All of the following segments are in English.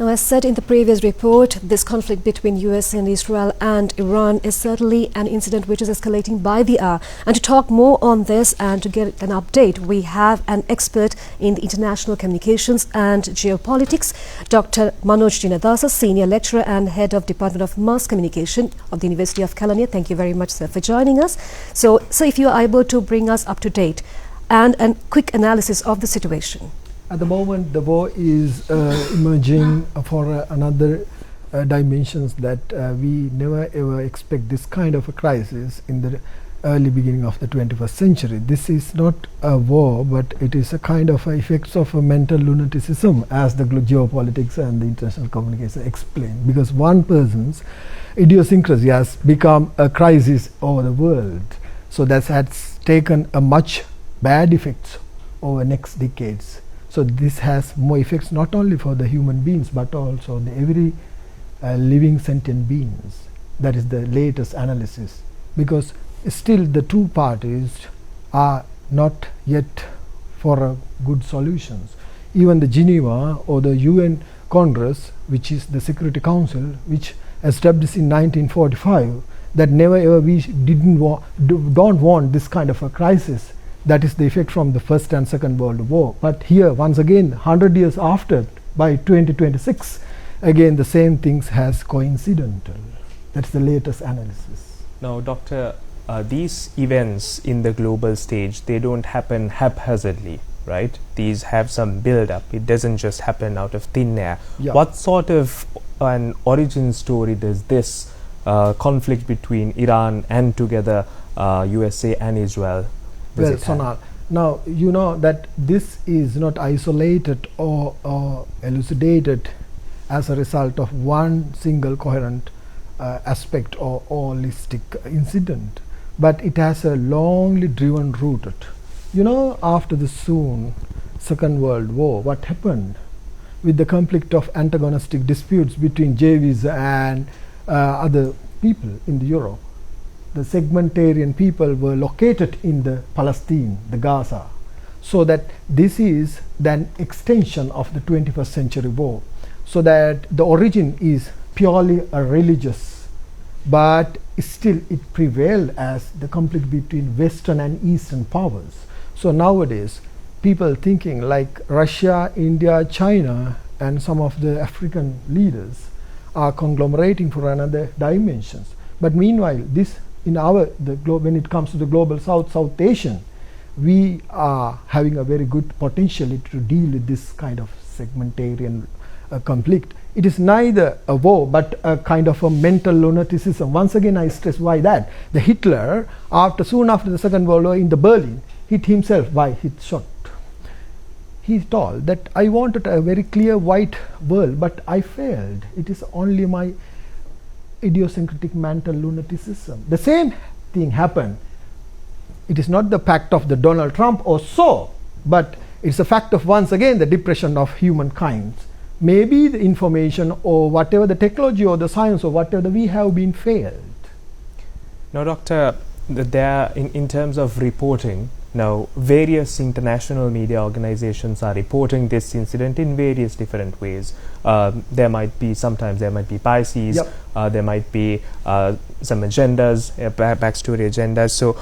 Now, as said in the previous report, this conflict between US and Israel and Iran is certainly an incident which is escalating by the hour. And to talk more on this and to get an update, we have an expert in the international communications and geopolitics, Dr. Manoj Jinadasa, Senior Lecturer and Head of Department of Mass Communication of the University of Kelaniya. Thank you very much, sir, for joining us. So, if you are able to bring us up to date and a quick analysis of the situation. At the moment, the war is emerging for another dimensions that we never ever expect this kind of a crisis in the early beginning of the 21st century. This is not a war, but it is a kind of effects of a mental lunaticism, as the geopolitics and the international communication explain, because one person's idiosyncrasy has become a crisis over the world. So that has taken a much bad effects over next decades. So this has more effects not only for the human beings but also the every living sentient beings. That is the latest analysis, because still the two parties are not yet for good solutions. Even the Geneva or the UN Congress, which is the Security Council, which established in 1945, that never ever we don't want this kind of a crisis. That is the effect from the First and Second World War. But here, once again, 100 years after, by 2026, again the same things has coincidental. That's the latest analysis. Now, Doctor, these events in the global stage, they don't happen haphazardly, right? These have some build-up. It doesn't just happen out of thin air. Yeah. What sort of an origin story does this conflict between Iran and together USA and Israel? Well, Sonal, now you know that this is not isolated or elucidated as a result of one single coherent aspect or holistic incident, but it has a longly driven rooted. You know, after the soon Second World War, what happened with the conflict of antagonistic disputes between JVs and other people in the Europe? The segmentarian people were located in the Palestine, the Gaza. So that this is an extension of the 21st century war. So that the origin is purely a religious, but still it prevailed as the conflict between Western and Eastern powers. So nowadays, people thinking like Russia, India, China, and some of the African leaders are conglomerating for another dimensions. But meanwhile, this in when it comes to the global South Asian, we are having a very good potential to deal with this kind of segmentarian conflict. It is neither a war but a kind of a mental lunaticism. Once again, I stress why that. The Hitler, soon after the Second World War in the Berlin, hit himself by his shot. He told that I wanted a very clear white world, but I failed. It is only my idiosyncratic mental lunaticism. The same thing happened. It is not the fact of the Donald Trump or so, but it's a fact of once again the depression of humankind. Maybe the information or whatever the technology or the science or whatever we have been failed. Now, Doctor, there in terms of reporting, now various international media organizations are reporting this incident in various different ways. Sometimes there might be biases, yep. There might be some agendas, backstory agendas. So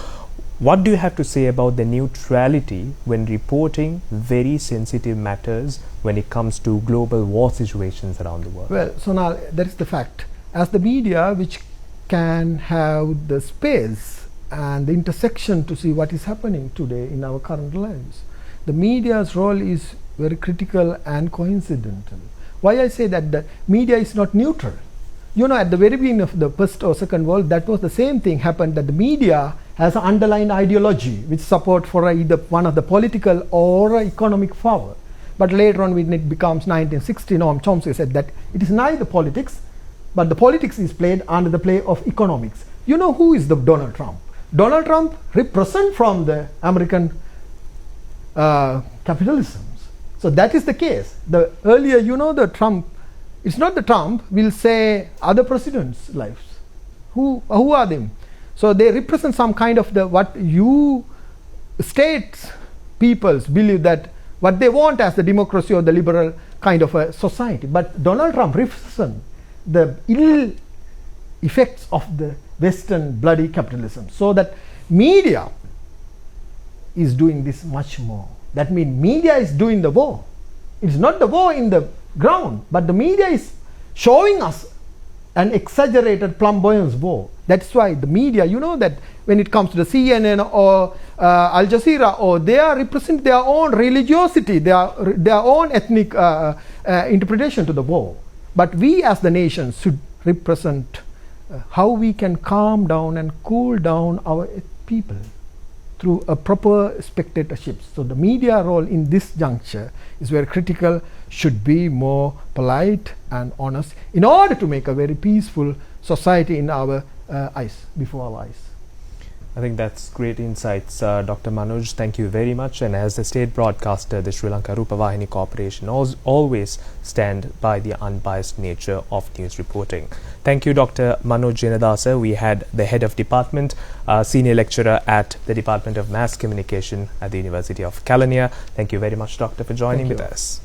what do you have to say about the neutrality when reporting very sensitive matters when it comes to global war situations around the world? Well, Sonal, that is the fact. As the media which can have the space and the intersection to see what is happening today in our current lives, the media's role is very critical and coincidental. Why I say that the media is not neutral? You know, at the very beginning of the First or Second World, that was the same thing happened, that the media has an underlying ideology which support for either one of the political or economic power. But later on, when it becomes 1960, Noam Chomsky said that it is neither politics, but the politics is played under the play of economics. You know who is the Donald Trump? Donald Trump represents from the American capitalisms. So that is the case. The earlier, you know, the Trump, it's not the Trump, will say other presidents' lives. Who are them? So they represent some kind of what you states peoples believe that what they want as the democracy or the liberal kind of a society. But Donald Trump represents the ill effects of the Western bloody capitalism. So that media is doing this much more. That means media is doing the war. It's not the war in the ground, but the media is showing us an exaggerated flamboyance war. That's why the media, you know, that when it comes to the CNN or Al Jazeera, or they are represent their own religiosity, their own ethnic interpretation to the war. But we as the nation should represent how we can calm down and cool down our people through a proper spectatorship. So the media role in this juncture is very critical, should be more polite and honest in order to make a very peaceful society in our eyes, before our eyes. I think that's great insights, Dr. Manoj. Thank you very much. And as the state broadcaster, the Sri Lanka Rupavahini Corporation always stand by the unbiased nature of news reporting. Thank you, Dr. Manoj Jenadasa. We had the head of department, senior lecturer at the Department of Mass Communication at the University of Kelaniya. Thank you very much, Doctor, for joining with us.